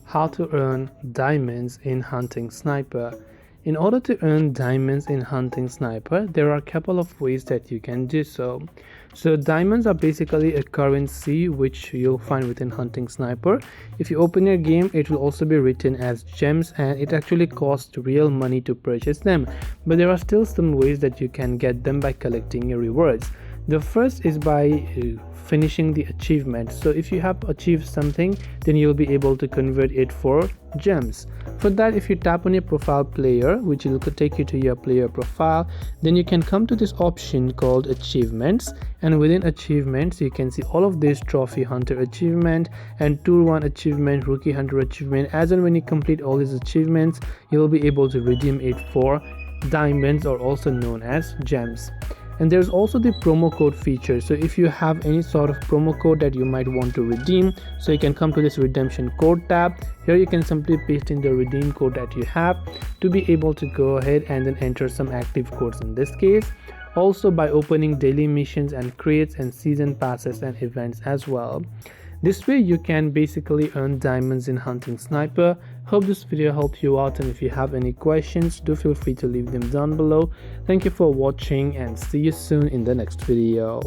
How to earn diamonds in Hunting Sniper. In order to earn diamonds in Hunting Sniper, there are a couple of ways that you can do so. So diamonds are basically a currency which you'll find within Hunting Sniper. If you open your game, it will also be written as gems, and it actually costs real money to purchase them. But there are still some ways that you can get them by collecting your rewards. The first is by finishing the achievement. So if you have achieved something, then you'll be able to convert it for gems. For that, if you tap on your profile player, which will take you to your player profile, then you can come to this option called achievements, and within achievements you can see all of this trophy hunter achievement and tour 1 achievement, rookie hunter achievement. As and when you complete all these achievements, you'll be able to redeem it for diamonds, or also known as gems. And there's also the promo code feature. So if you have any sort of promo code that you might want to redeem, so you can come to this redemption code tab. Here you can simply paste in the redeem code that you have to be able to go ahead and then enter some active codes in this case. Also by opening daily missions and crates and season passes and events as well. This way you can basically earn diamonds in Hunting Sniper. Hope this video helped you out, and if you have any questions, do feel free to leave them down below. Thank you for watching and see you soon in the next video.